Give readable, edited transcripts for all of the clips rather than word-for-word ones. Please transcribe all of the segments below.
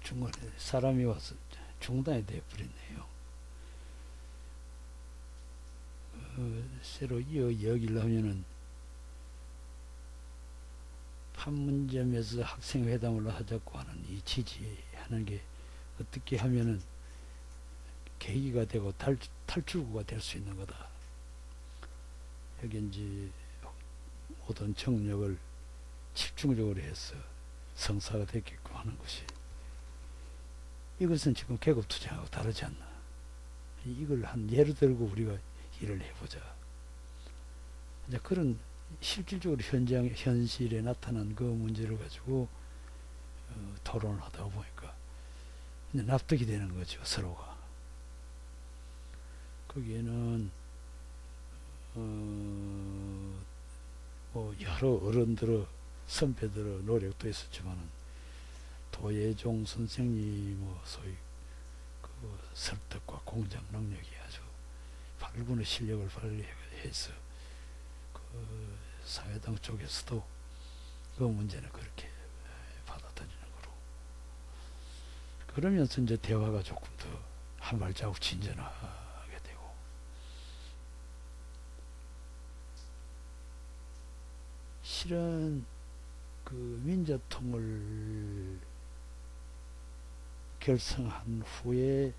중간에 사람이 와서 중단이 되어버렸네요. 새로 이어가려면은 판문점에서 학생회담을 하자고 하는 이 지지하는 게 어떻게 하면은 계기가 되고 탈출구가 될 수 있는 거다. 여기 이제 모든 정력을 집중적으로 해서 성사가 되게끔 하는 것이, 이것은 지금 계급투쟁하고 다르지 않나. 이걸 한 예로 들고 우리가 일을 해보자. 이제 그런 실질적으로 현실에 나타난 그 문제를 가지고 토론을 하다 보니까 이제 납득이 되는 거죠, 서로가. 거기에는 뭐 여러 어른들의 선배들의 노력도 있었지만은 도예종 선생님 소위 그 설득과 공작 능력이 아주 발군의 실력을 발휘해서 그 사회당 쪽에서도 그 문제는 그렇게 받아들이는 거로, 그러면서 이제 대화가 조금 더 한 발자국 진전하게 되고, 실은 그 민자통을 결성한 후에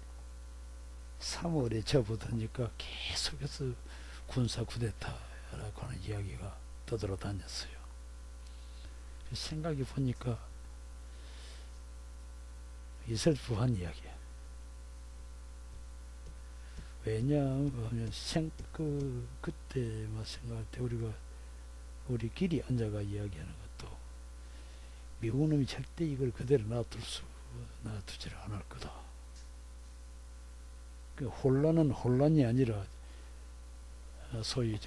3월에 접어드니까 계속해서 군사 쿠데타라고 하는 이야기가 떠들어다녔어요. 생각해 보니까 이슬프한 이야기야. 왜냐하면 그때만 생각할 때 우리끼리 앉아가 이야기하는 것도 미국 놈이 절대 이걸 그대로 놔두지를 않을 거다. 그 혼란은 혼란이 아니라 소위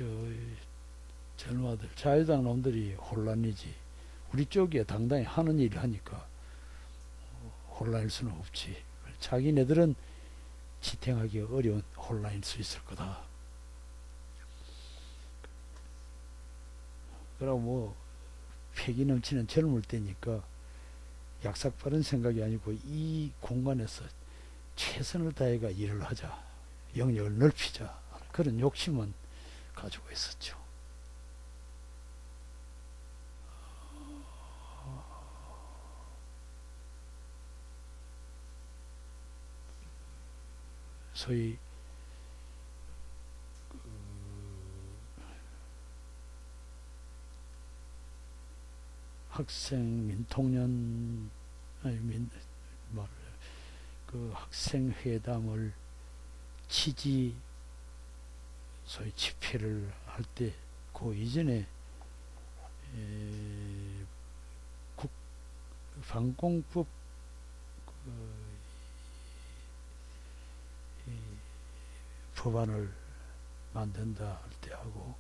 젊어들 자유당 놈들이 혼란이지, 우리 쪽에 당당히 하는 일을 하니까 혼란일 수는 없지. 자기네들은 지탱하기 어려운 혼란일 수 있을 거다. 그러고 뭐 패기 넘치는 젊을 때니까 약삭빠른 생각이 아니고 이 공간에서 최선을 다해가 일을 하자, 영역을 넓히자, 그런 욕심은 가지고 있었죠. 소위 학생 민통년 그 학생회담을 소위 집회를 할 때 그 이전에 방공법 법안을 만든다 할 때하고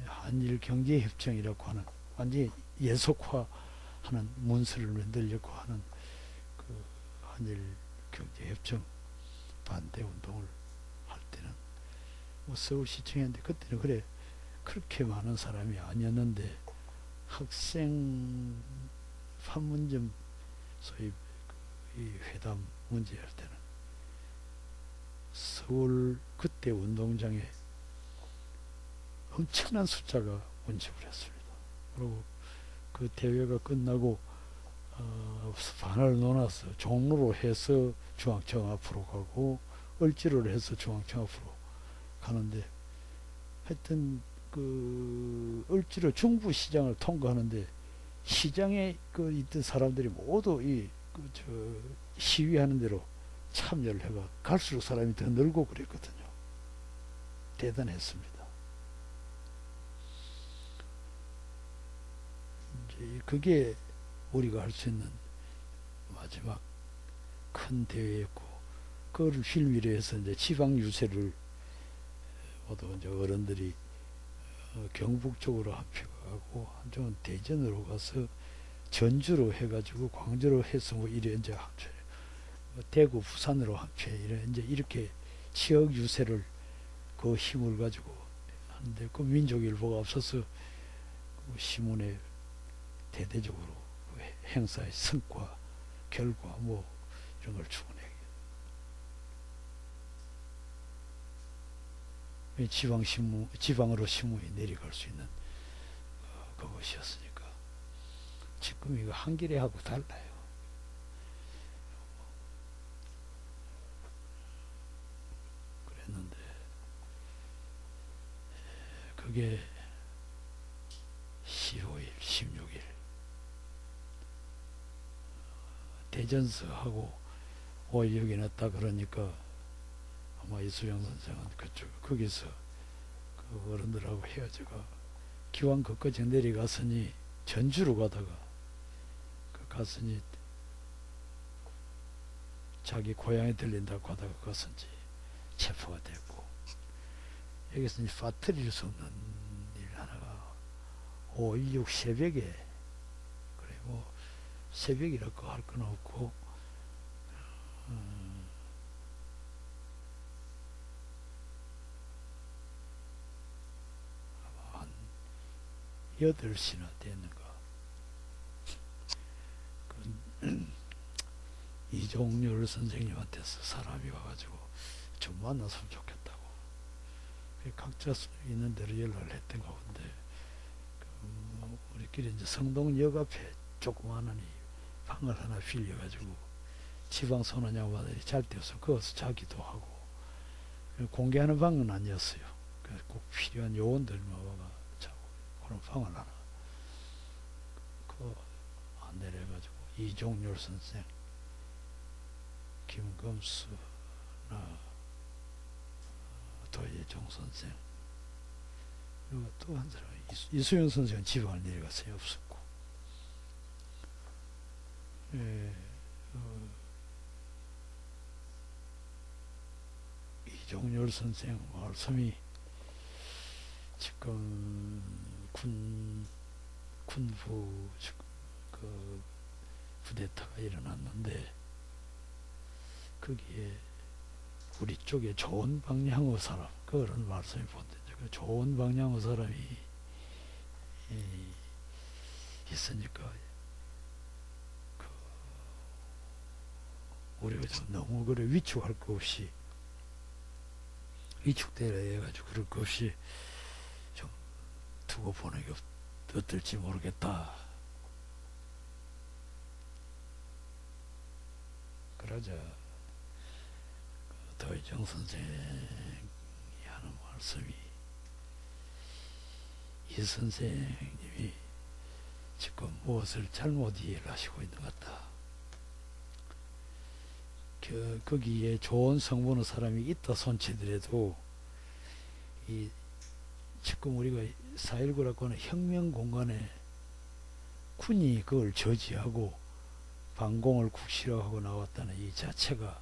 한일 경제협정이라고 하는 완전히 예속화하는 문서를 만들려고 하는 그 한일 경제협정 반대 운동을 할 때는 뭐 서울시청이었는데, 그때는 그래 그렇게 많은 사람이 아니었는데, 학생 판문점 소위 이 회담 문제할 때는 서울 그때 운동장에 엄청난 숫자가 운집을 했습니다. 그리고 그 대회가 끝나고 반을 논아서 종로로 해서 중앙청 앞으로 가고 을지로로 해서 중앙청 앞으로 가는데, 하여튼 그 을지로 중부시장을 통과하는데 시장에 그 있던 사람들이 모두 시위하는 대로 참여를 해가 갈수록 사람이 더 늘고 그랬거든요. 대단했습니다. 이제 그게 우리가 할 수 있는 마지막 큰 대회였고, 그거를 필미로 해서 이제 지방 유세를 모두 이제 어른들이 경북 쪽으로 합쳐가고, 한쪽은 대전으로 가서 전주로 해가지고 광주로 해서 뭐 이래 이제 합쳐, 대구 부산으로 합쳐 이렇게 지역 유세를 그 힘을 가지고 하는데, 그 민족일보가 없어서 그 신문에 대대적으로 그 행사의 성과 결과 뭐 이런 걸 주고 지방으로 신문이 내려갈 수 있는 그것이었으니까. 지금 이거 한겨레하고 달라요. 그랬는데 그게 15일, 16일 대전서하고 5일 여기 났다 그러니까 아마 이수영 선생은 그쪽 거기서 그 어른들하고 헤어져가 기왕 그까지 내려갔으니 전주로 가다가 그 갔으니 자기 고향에 들린다고 하다가 그것은지 체포가 됐고, 여기서 이제 빠뜨릴 수 없는 일 하나가 5.16 새벽에, 그리고 새벽이라고 할 건 없고 아마 한 8시나 됐는가 이종열 선생님한테서 사람이 와가지고 좀 만났으면 좋겠다고 각자 있는 대로 연락을 했던 가운데 우리끼리 이제 성동역 앞에 조그마한 방을 하나 빌려가지고 지방 소년양반들이 잘 때여서 거기서 자기도 하고, 공개하는 방은 아니었어요. 그래서 꼭 필요한 요원들만 와가 자고 그런 방을 하나 그 안내를 해가지고 이종열 선생, 김금수나 도예종 선생, 그리고 또 한 사람 이수영 선생은 지방을 내려갔어요. 없었고, 예, 이종열 선생 말씀이 지금 군부 그 쿠데타가 일어났는데 거기에 우리 쪽에 좋은 방향의 사람, 그런 말씀이 본데 그 좋은 방향의 사람이 있으니까 그 우리가 좀 너무 그래 위축할 것 없이, 위축되려 해가지고 그럴 것 없이 좀 두고 보는 게 어떨지 모르겠다. 그러자 도의정 선생이 하는 말씀이, 이 선생님이 지금 무엇을 잘못 이해를 하시고 있는 것 같다. 거기에 좋은 성분의 사람이 있다 손치더라도 지금 우리가 4.19라고 하는 혁명 공간에 군이 그걸 저지하고 반공을 국시화하고 나왔다는 이 자체가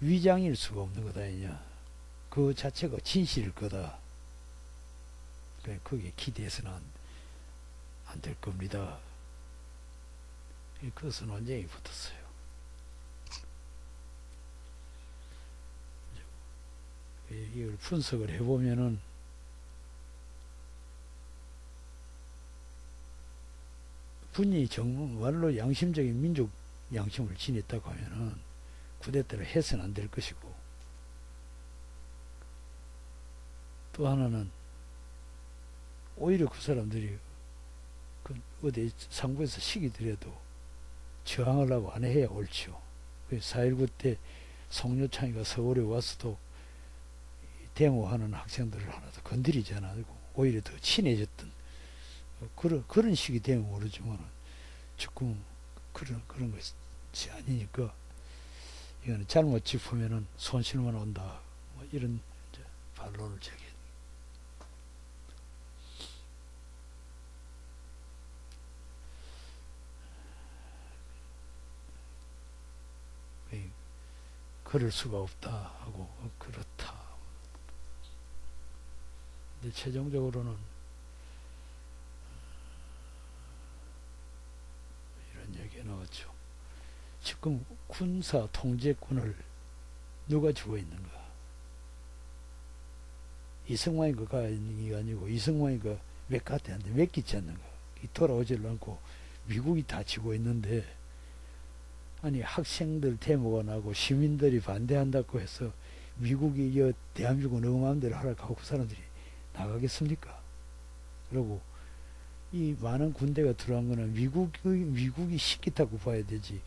위장일 수가 없는 거다. 그 자체가 진실일 거다. 거기에 기대해서는 안 될 겁니다. 그것은 완전히 붙었어요. 이걸 분석을 해보면은 군이 정말로 양심적인 민족 양심을 지녔다고 하면은 쿠데타를 해서는 안 될 것이고, 또 하나는 오히려 그 사람들이 어디 상부에서 시기더라도 저항하려고 안 해야 옳지요. 4.19 때 송료창이가 서울에 와서도 데모하는 학생들을 하나도 건드리지 않았고 오히려 더 친해졌던 그런 식이 되면 모르지만 조금 그런 것이 아니니까 이거는 잘못 짚으면은 손실만 온다. 뭐 이런 반론을 제기했습니다. 그럴 수가 없다 하고 그렇다. 근데 최종적으로는 이런 얘기가 나왔죠. 지금 군사 통제권을 누가 쥐고 있는가? 이승만이 그가 아니고 이승만이 그 맥카트한테 맡기지 않는가? 돌아오질 않고 미국이 다 지고 있는데, 아니 학생들 데모가 나고 시민들이 반대한다고 해서 미국이 대한민국은 마음대로 하라고 그 사람들이 나가겠습니까? 그리고 이 많은 군대가 들어간 거는 미국이 시키다고 봐야 되지,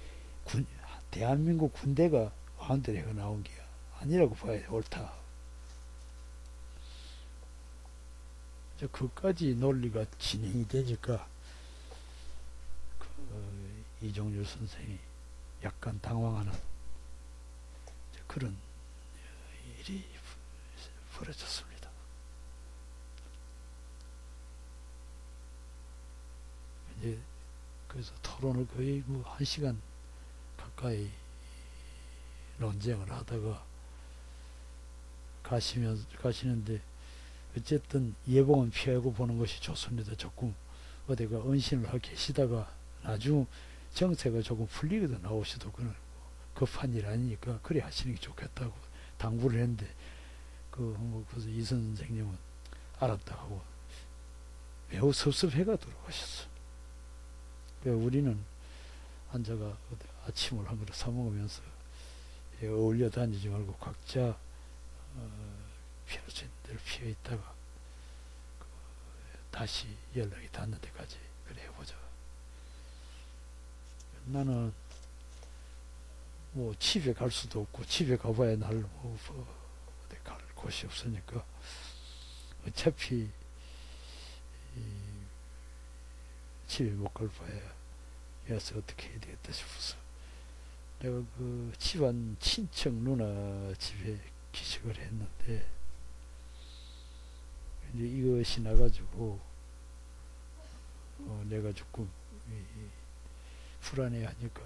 대한민국 군대가 마음대로 해가 나온 게 아니라고 봐야 옳다. 그까지 논리가 진행이 되니까 이종률 선생이 약간 당황하는 그런 일이 벌어졌습니다. 이제 그래서 토론을 거의 뭐 1시간 가까이 논쟁을 하다가 가시는데, 어쨌든 예봉은 피하고 보는 것이 좋습니다. 조금 어디가 은신을 하고 계시다가 나중 정세가 조금 풀리거든 나오셔도 그는 급한 일 아니니까 그래 하시는 게 좋겠다고 당부를 했는데, 그래서 이 선생님은 알았다 하고 매우 섭섭해가 돌아가셨어. 우리는 앉아가 아침을 한 그릇 사 먹으면서 어울려 다니지 말고 각자 피할 수 있는 데를 피해 있다가 다시 연락이 닿는 데까지 그래 해보자. 나는 뭐 집에 갈 수도 없고, 집에 가봐야 날 어디 갈 곳이 없으니까 어차피 집에 못 갈 바에야 여기서 어떻게 해야 되겠다 싶어서 내가 그 집안 친척 누나 집에 기식을 했는데, 이제 이것이 나가지고 내가 조금 불안해하니까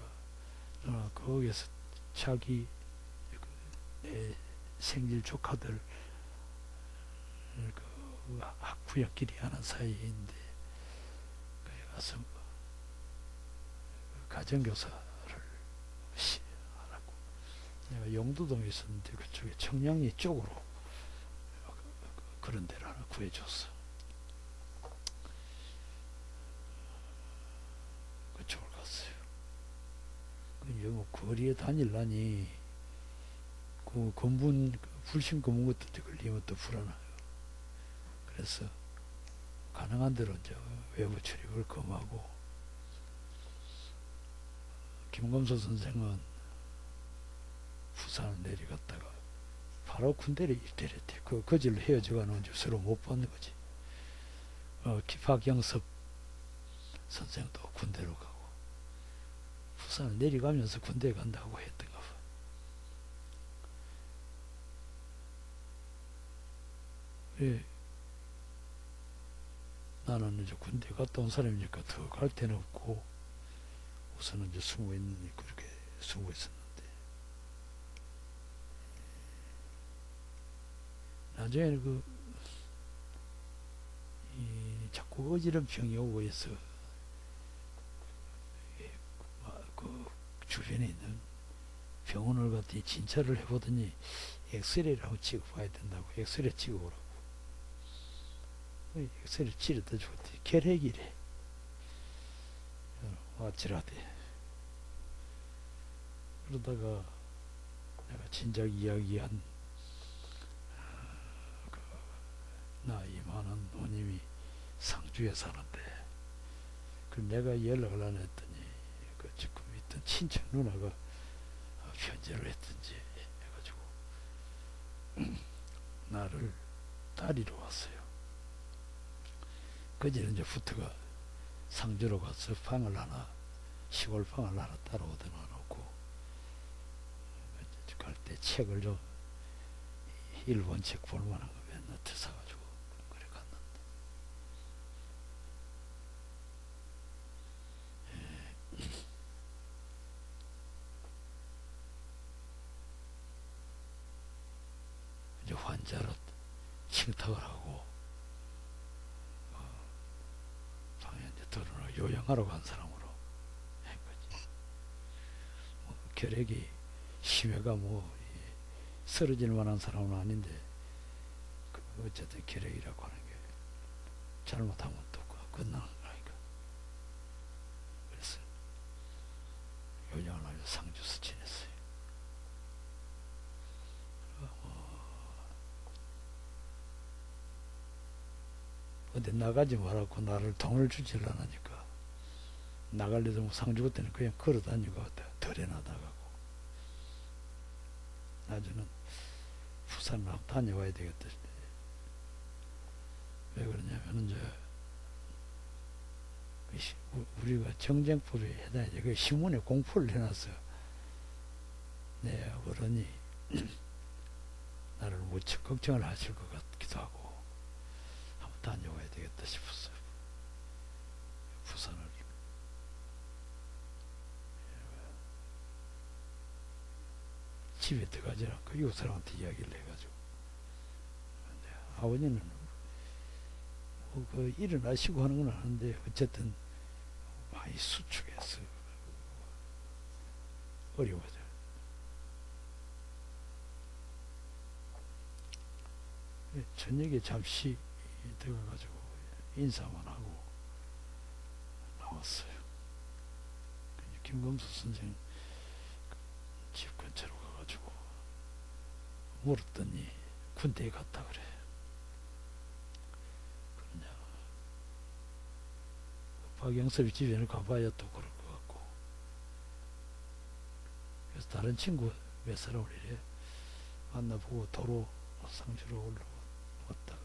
거기에서 자기 내 생질 조카들 그 학부형끼리 하는 사이인데 거기 가서 가정교사를 하라고. 내가 영도동에 있었는데 그쪽에 청량리 쪽으로 그런 데를 하나 구해줬어. 그쪽을 갔어요. 뭐 거리에 다닐라니 그 불신 검은 것도 걸리면 또 불안해요. 그래서 가능한 대로 이제 외부 출입을 금하고, 김검소 선생은 부산을 내려갔다가 바로 군대를 입대했대. 그 질로 헤어져가는 줄 서로 못 받는 거지. 박영섭 선생도 군대로 가고 부산을 내려가면서 군대에 간다고 했던가 봐. 예. 나는 이제 군대 갔다 온 사람이니까 더 갈 데는 없고 우선은 이제 그렇게 숨어 있었는데, 나중에는 자꾸 어지러운 병이 오고 해서 그 주변에 있는 병원을 갔더니 진찰을 해보더니 엑스레이를 한번 찍어봐야 된다고 엑스레이 찍어보라고. 엑스레이 찍었다 죽었더니 결핵이래. 어찌라대. 그러다가 내가 진작 이야기한 그 나이 많은 누님이 상주에 사는데, 내가 연락을 안 했더니 그 지금 있던 친척 누나가 편지를 했든지 해가지고 나를 따리러 왔어요. 그제는 이제 부터가 상주로 가서 방을 하나, 시골 방을 하나 따로 얻어 놓고 갈 때 책을 좀 일본 책 볼만한 거 몇 너트 사가지고 그래 갔는데, 이제 환자로 칭탁을 하고 방에 이제 들어놓고 요양하러 간 사람으로 한 거지. 결핵이 심해가 쓰러질 만한 사람은 아닌데, 어쨌든 결핵이라고 하는 게 잘못하면 또 끝나는 거니까. 상주에서 지냈어요. 어디 나가지 말라고 나를 돈을 주질 않으니까 나갈래도 뭐 상주 그때는 그냥 걸어다니고 덜에 나다가고 나중에는 부산을 한번 다녀와야 되겠다. 왜 그러냐면 이제 우리가 정쟁법에 해당하지. 그 신문에 공포를 해놨어. 내 어른이 나를 무척 걱정을 하실 것 같기도 하고 한번 다녀와야 되겠다 싶었어요. 부산을. 집에 들어가지 않고 이웃 사람한테 이야기를 해가지고 아버님은 그 일어나시고 하는 건 아는데 어쨌든 많이 수축해서 어려워져. 저녁에 잠시 들어가가지고 인사만 하고 나왔어요. 김금수 선생 집 근처로 가가지고 물었더니 군대에 갔다 그래. 그러냐. 박영섭이 집에는 가봐야 또 그럴 것 같고. 그래서 다른 친구 몇 사람을 이래 만나보고 도로 상주로 올라왔다가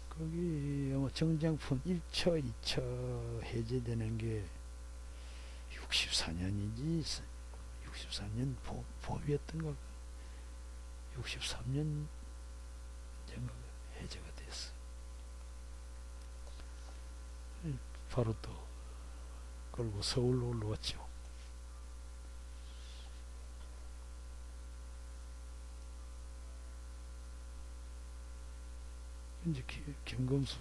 거기 정쟁품 1처, 2처 해제되는 게 64년이지 64년 봄이었던가 63년 정도 해제가 됐어. 바로 또 끌고 서울로 올라왔죠. 이제 김금수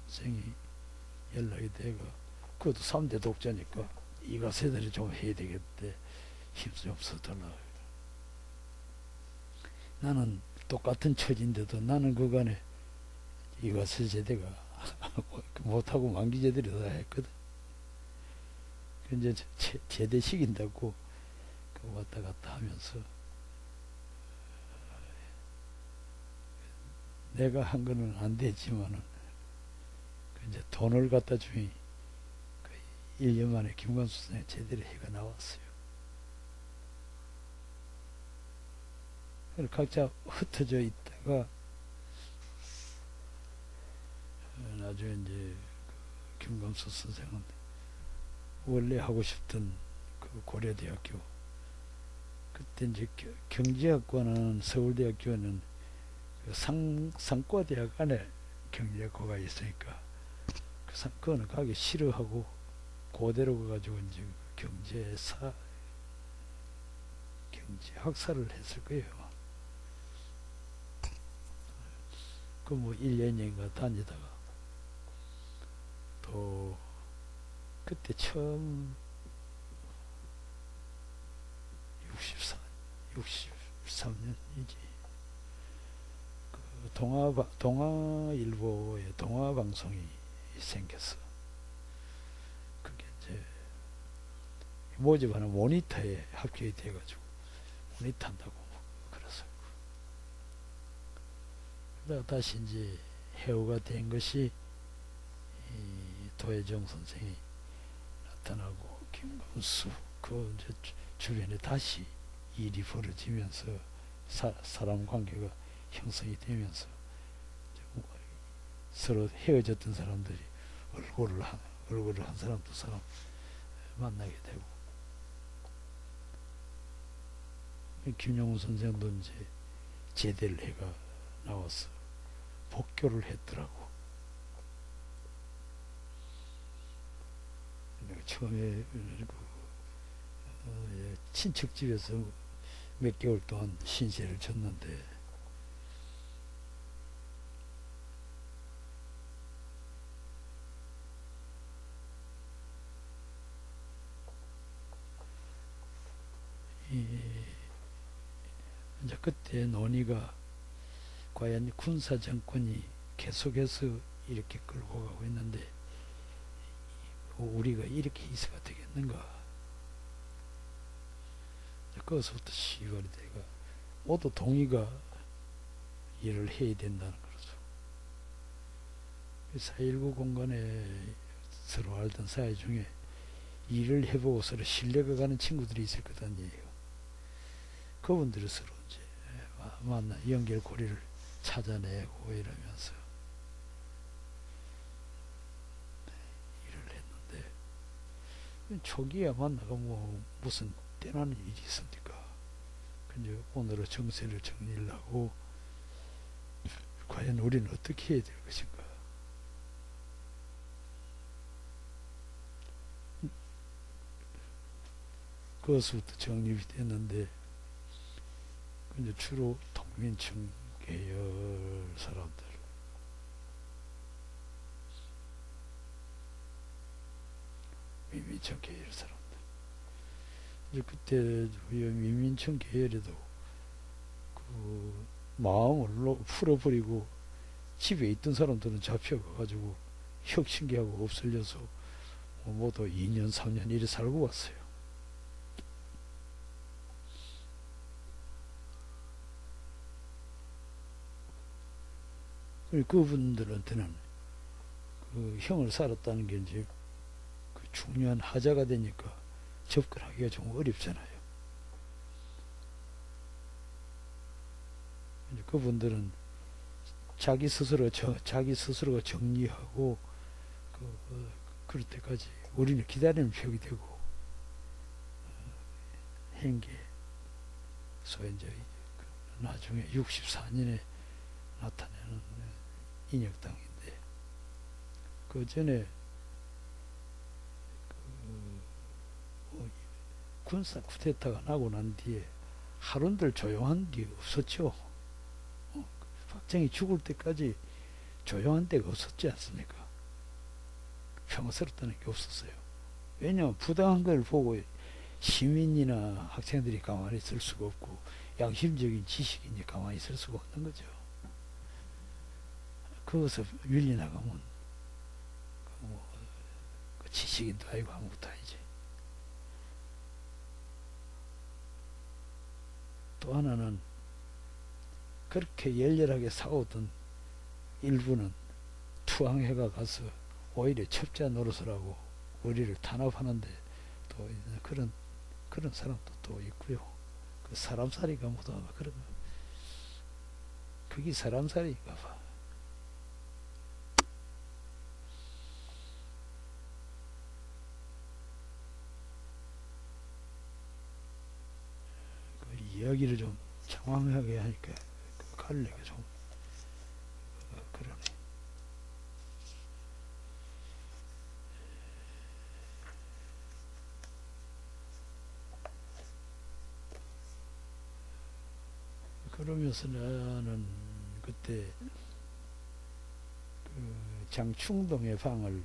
선생이 연락이 되고 그것도 3대 독자니까 이가 세대를 좀 해야 되겠대. 힘 좀 써달라. 나는 똑같은 처지인데도 나는 그간에 이가 세대가 못하고 만기제들이 다 했거든. 이제 제대 시킨다고 왔다 갔다 하면서 내가 한 거는 안 되지만은 이제 돈을 갖다 주니 1년 만에 김관수 선생님 제대로 해가 나왔어요. 각자 흩어져 있다가 나중에 이제 김광수 선생은 원래 하고 싶던 그 고려대학교 그때 이제 경제학과는 서울대학교는 그 상과대학 안에 경제학과가 있으니까 그거는 가기 싫어하고 그대로 가가지고 이제 경제학사를 했을 거예요. 그 뭐 1년인가 다니다가 또 그때 처음 63년이지 그 동아일보에 동아방송이 생겼어. 그게 이제 모집하는 모니터에 합격이 돼가지고 모니터 한다고 그랬어요. 그러다가 다시 이제 해오가 된 것이 도혜정 선생이 나타나고 김광수 그 이제 주변에 다시 일이 벌어지면서 사람 관계가 형성이 되면서 서로 헤어졌던 사람들이 얼굴을 한 사람 두 사람 만나게 되고 김영훈 선생도 이제 제대를 해가 나와서 복교를 했더라고. 처음에 친척집에서 몇 개월 동안 신세를 졌는데 이제 그때 논의가 과연 군사 정권이 계속해서 이렇게 끌고 가고 있는데 우리가 이렇게 있어가 되겠는가. 거기서부터 시발이 돼가 모두 동의가 일을 해야 된다는 거죠. 4.19 공간에 서로 알던 사이 중에 일을 해보고 서로 신뢰가 가는 친구들이 있을 거다는 얘기예요. 그분들이 서로 이제 만나 연결고리를 찾아내고 이러면서 일을 했는데, 초기에 만나가 뭐 무슨 떼나는 일이 있습니까? 근데 오늘의 정세를 정리를 하고 과연 우리는 어떻게 해야 될 것인가. 그것부터 정립이 됐는데, 이제 주로 동민층 계열 사람들, 민민층 계열 사람들. 이제 그때 민민층 계열에도 그 마음을 풀어버리고 집에 있던 사람들은 잡혀가가지고 혁신기하고 없어져서 모두 2년 3년 이래 살고 왔어요. 그분들한테는 그 형을 살았다는 게 이제 그 중요한 하자가 되니까 접근하기가 좀 어렵잖아요. 이제 그분들은 자기 스스로가 정리하고 그럴 때까지 우리는 기다리는 벽이 되고, 행계 소위 이제 나중에 64년에 나타내는 인혁당인데, 그 전에 군사 쿠데타가 나고 난 뒤에 하루들 조용한 게 없었죠. 박정희 죽을 때까지 조용한 데가 없었지 않습니까? 평화스럽다는 게 없었어요. 왜냐하면 부당한 걸 보고 시민이나 학생들이 가만히 있을 수가 없고, 양심적인 지식인이 가만히 있을 수가 없는 거죠. 거기서 밀리 나가면 그 지식인도 아니고 아무것도 아니지. 또 하나는 그렇게 열렬하게 싸우던 일부는 투항해가 가서 오히려 첩자 노릇을 하고 우리를 탄압하는데 또 그런 사람도 또 있고요. 그 사람살이가 뭐다 그런 그게 사람살이인가 봐. 그 이야기를 좀 장황하게 하니까 갈래가 좀 그러네. 그러면서 나는 그때 그 장충동의 방을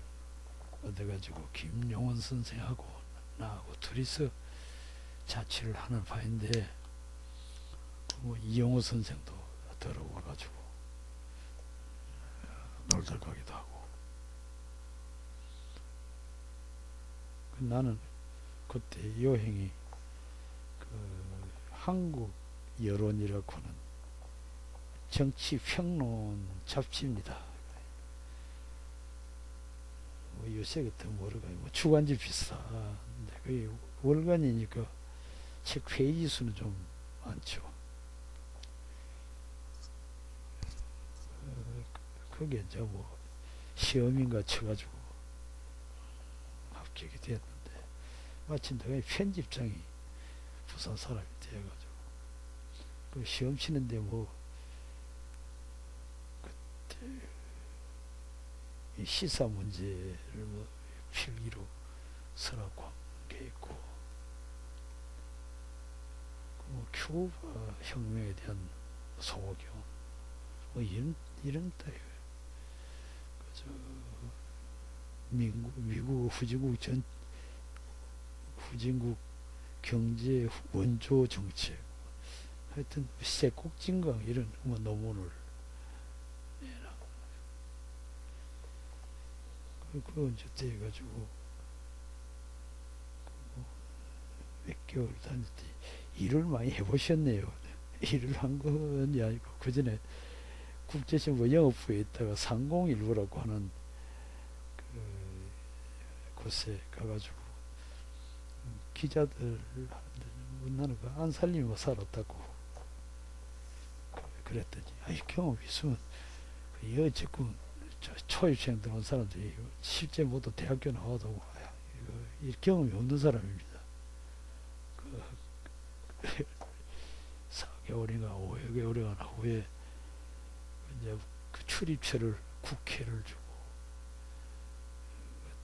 얻어가지고 김용원 선생하고 나하고 둘이서 자취를 하는 바인데, 뭐 이영호 선생도 들어와가지고 놀러 가기도 하고. 나는 그때 여행이 그 한국 여론이라고 하는 정치 평론 잡지입니다. 뭐 요새 같은 모르가 뭐 주간지 비슷한데 그게 월간이니까 책 페이지 수는 좀 많죠. 그게 이제 뭐 시험인가 쳐가지고 합격이 되었는데, 마침 내가 편집장이 부산 사람이 되어가지고 그 시험 치는데 뭐 그때 이 시사 문제를 뭐 필기로 서라고 한 게 있고, 뭐 큐바 혁명에 대한 소견 뭐 이런 따위 미국 후진국 경제 원조 정책, 하여튼 세곡진강 이런 뭐 논문을 내라. 그거 이제 돼가지고 6개월 다녔더니 일을 많이 해보셨네요. 일을 한 건이 아니고 그 전에 국제신문 영업부에 있다가 상공일보라고 하는 그 곳에 가가지고 기자들 나는 그 안살림을 살았다고 그랬더니 아이 경험 있으면 어쨌건 초입생 들어온 사람들이 실제 모두 대학교 나와도 이 경험이 없는 사람입니다. 그 4개월인가 5개월인가 후에 이제 그 출입처를 국회를 주고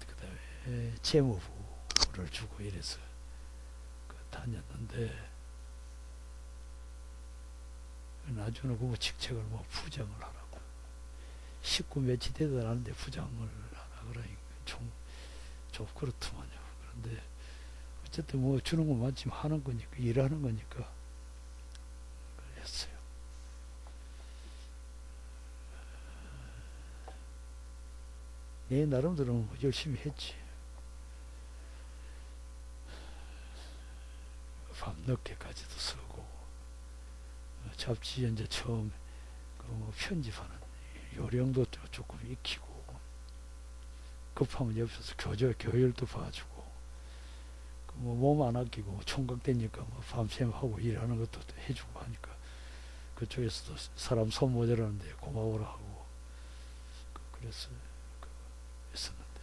그 다음에 재무부를 주고 이래서 다녔는데 나중에 그 직책을 뭐 부장을 하라고 식구 며칠 되도 않았는데 부장을 하라 그러니까 좀 그렇더만요. 그런데 어쨌든 뭐 주는 건 맞지만 하는 거니까 일하는 거니까 그랬어요. 내 나름대로 뭐 열심히 했지. 밤 늦게까지도 쓰고 잡지에 이제 처음 그뭐 편집하는 요령도 조금 익히고 급하면 옆에서 교열도 봐주고 뭐 몸 안 아끼고 총각 되니까 뭐 밤샘 하고 일하는 것도 해주고 하니까 그쪽에서도 사람 손 모자라는데 고마워라 하고 그래서 했었는데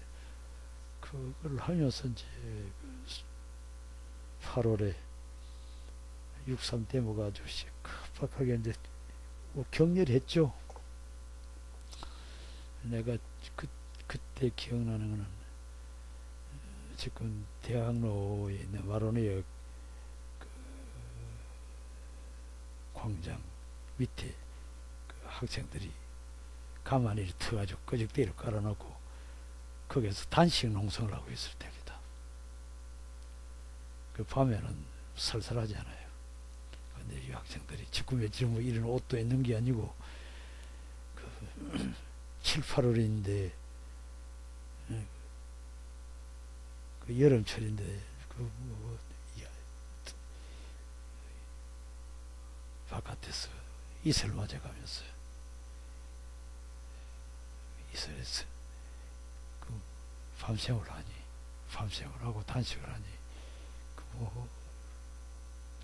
그걸 하면서 이제 8월에 6.3 데모가 아주 급박하게 이제 뭐 격렬했죠. 내가 그때 기억나는 거는 지금 대학로에 있는 마로니역 그 광장 밑에 그 학생들이 가만히 터가지고 끄적대기를 깔아놓고 거기에서 단식 농성을 하고 있을 때입니다. 그 밤에는 살살하지 않아요. 근데 이 학생들이 직구 며칠 뭐 이런 옷도 있는 게 아니고 그 7, 8월인데 그 여름철인데 뭐 바깥에서 이슬 맞아가면서 이슬에서 그 밤샘을 하고 단식을 하니 그 뭐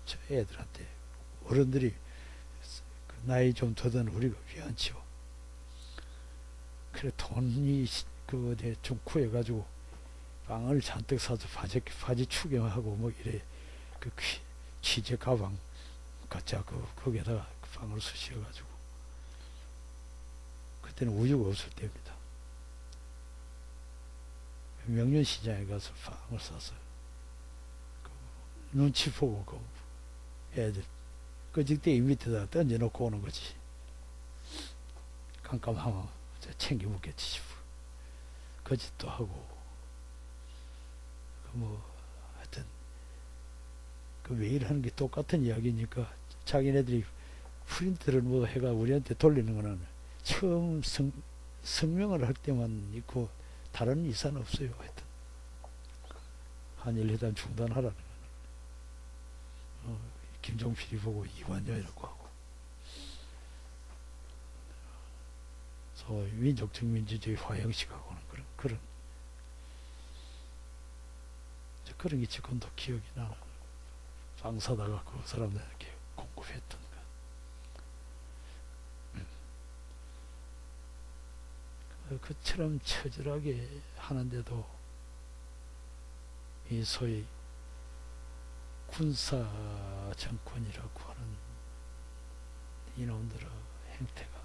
저 애들한테 어른들이 그 나이 좀 더 든 우리가 위안치요. 그래 돈이 좀 구해가지고 빵을 잔뜩 사서 바지 추경하고 뭐 이래 그 취재 가방 갖자 거기에다가 그 빵을 쑤셔가지고 그때는 우유가 없을 때입니다. 명륜시장에 가서 빵을 사서 눈치 보고 애들 끄직대기 밑에다가 던져놓고 오는 거지. 깜깜하면 챙겨 먹겠지 싶어. 거짓도 하고 뭐 하여튼 그 매일 하는 게 똑같은 이야기니까 자기네들이 프린트를 뭐 해가 우리한테 돌리는 거는 처음 성명을 할 때만 있고 다른 이사는 없어요. 하여튼 한일회담 중단하라는 거는 김종필이 보고 이완여라고 하고 소위 민족적 민주주의 화형식하고는 그런 게 지금도 기억이 나는 빵 사다가 그 사람들에게 공급했던 것. 그처럼 처절하게 하는데도 이 소위 군사 정권이라고 하는 이놈들의 행태가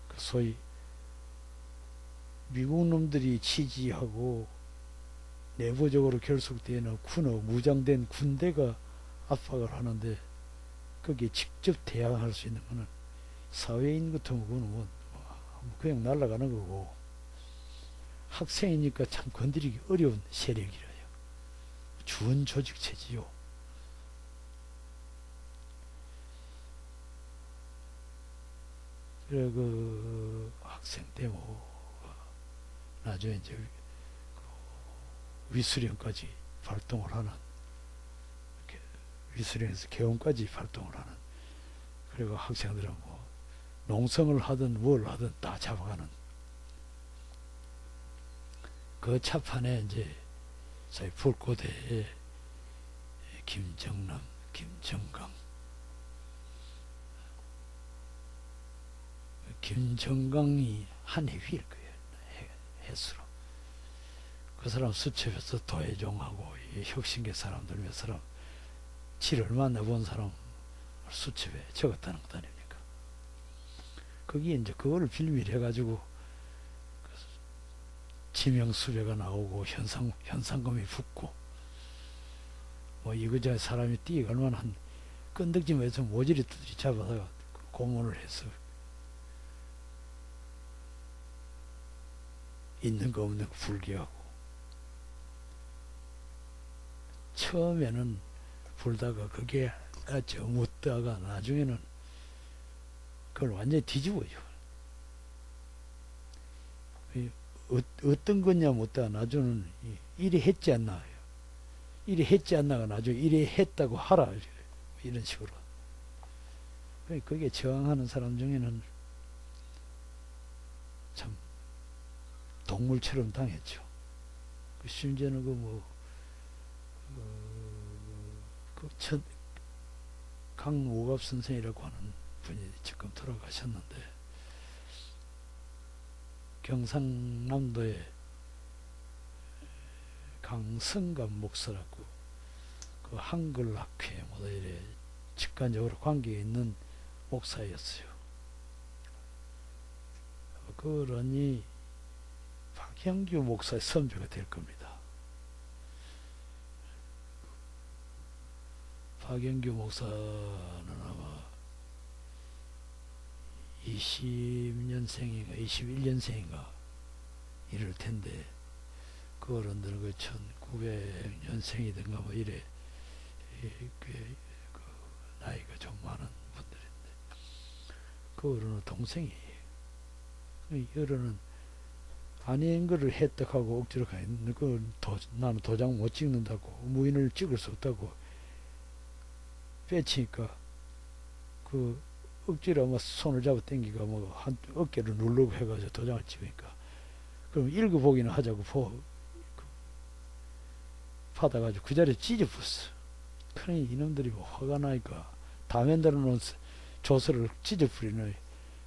그 소위 미국 놈들이 지지하고 내부적으로 결속되는 무장된 군대가 압박을 하는데 거기에 직접 대항할 수 있는 거는 사회인 같은 거는 뭐 그냥 날아가는 거고 학생이니까 참 건드리기 어려운 세력이라요. 주원 조직체지요. 그래 그 학생 데모 나중에 이제 위수령까지 발동을 하는, 이렇게 위수령에서 개원까지 발동을 하는, 그리고 학생들은 뭐 농성을 하든 뭘 하든 다 잡아가는 그 차판에 이제 저희 불고대에 김정남, 김정강, 김정강이 한 해 위일 거예요. 해수로. 그 사람 수첩에서 도혜종하고 이 혁신계 사람들 몇 사람 지를 만나본 사람 수첩에 적었다는 것 아닙니까? 거기에 이제 그거를 빌밀해가지고 지명수배가 나오고 현상금이 붙고 뭐 이거저거 사람이 뛰어갈 만한 끈덕지면서 모조리 두드리 잡아서 고문을 해서 있는 거 없는 거 불기하고 처음에는 불다가 그게 저 묻다가 나중에는 그걸 완전히 뒤집어요. 어떤 거냐 묻다가 나중에는 이래 했지 않나, 이래 했지 않나가 나중에 이래 했다고 하라, 이런 식으로. 그게 저항하는 사람 중에는 참 동물처럼 당했죠. 심지어는 강오갑 선생이라고 하는 분이 지금 돌아가셨는데, 경상남도에 강성감 목사라고 그 한글학회 뭐 이래 직관적으로 관계가 있는 목사였어요. 그러니 박형규 목사의 선배가 될 겁니다. 박영규 목사는 아마 20년생인가 21년생인가 이럴 텐데, 그 어른들은 그 1900년생이든가 뭐 이래 그 나이가 좀 많은 분들인데, 그 어른은 동생이에요. 이 어른은 아닌 거를 했다고 억지로 가 있는 거, 나는 도장 못 찍는다고, 무인을 찍을 수 없다고 빼치니까 그 억지로 뭐 손을 잡아 당기가 뭐 한 어깨를 누르고 해가지고 도장을 찍으니까, 그럼 읽어보기는 하자고 받아가지고 그 자리에 찢어버렸어. 그러니 이놈들이 뭐 화가 나니까 다면대로 놓은 조서를 찢어버리네.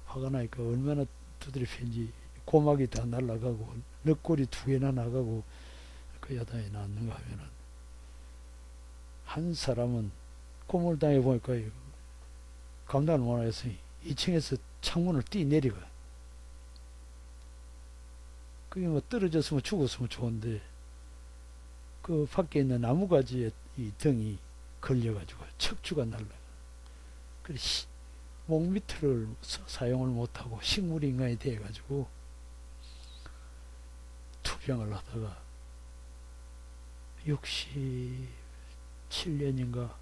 화가 나니까 얼마나 두드려 팬지. 고막이 다 날아가고 넋골이 2개나 나가고 그 야단이 났는가 하면은, 한 사람은 고문당해 보니까 감당을 못해서 2층에서 창문을 뛰내려가. 그게 뭐 떨어졌으면 죽었으면 좋은데 그 밖에 있는 나무가지에 이 등이 걸려가지고 척추가 날라가. 그래서 목 밑을 사용을 못하고 식물인간이 돼가지고 투병을 하다가 67년인가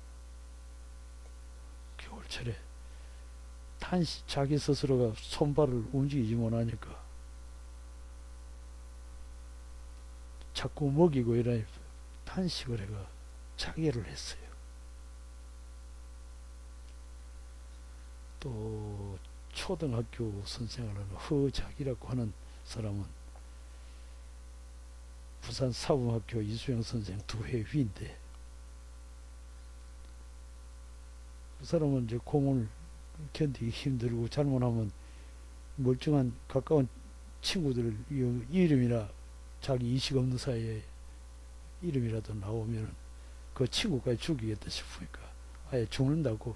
겨울철에 자기 스스로가 손발을 움직이지 못하니까 자꾸 먹이고 이러니 탄식을 해가 자결을 했어요. 또 초등학교 선생을 하는 허작이라고 하는 사람은 부산 사범학교 이수영 선생 2회 위인데, 그 사람은 이제 공을 견디기 힘들고 잘못하면 멀쩡한 가까운 친구들 이름이나 자기 이식 없는 사이에 이름이라도 나오면 그 친구까지 죽이겠다 싶으니까 아예 죽는다고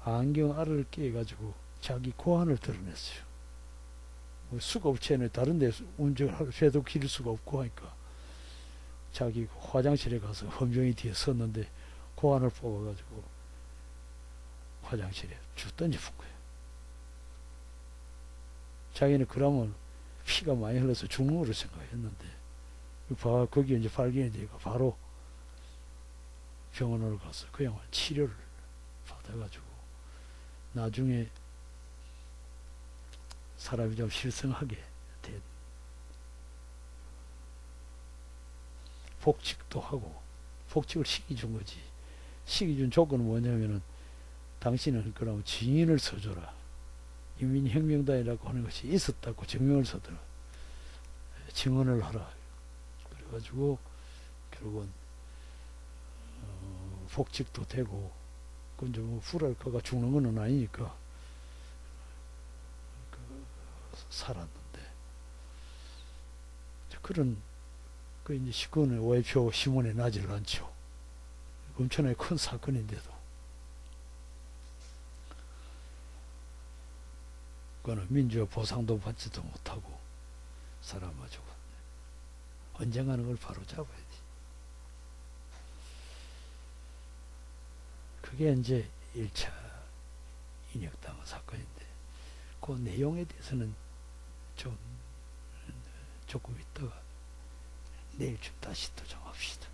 안경 알을 깨가지고 자기 고환을 드러냈어요. 뭐 수가 없지는 다른 데 운전을 해도 기를 수가 없고 하니까 자기 화장실에 가서 헌병이 뒤에 섰는데 고환을 뽑아가지고 화장실에 쭉 던져본 거예요. 자기는 그러면 피가 많이 흘러서 죽는 거로 생각했는데, 거기에 이제 발견이 되니까 바로 병원으로 가서 그 양반 치료를 받아가지고 나중에 사람이 좀 실성하게 된. 복직도 하고 복직을 시켜준 거지. 시켜준 조건은 뭐냐면은 당신은 그러면 증인을 써줘라. 인민혁명단이라고 하는 것이 있었다고 증명을 서더라. 증언을 하라. 그래가지고 결국은 복직도 되고 그 이제 뭐 후랄까가 죽는 건 아니니까 살았는데 그런 그 이제 시군의 오해표 신문에 나질 않죠. 엄청나게 큰 사건인데도 그거는 민주화 보상도 받지도 못하고 살아가지고 언젠가는 그걸 바로 잡아야지. 그게 이제 1차 인혁당 사건인데 그 내용에 대해서는 좀 조금 있다가 내일쯤 다시 또 좀 합시다.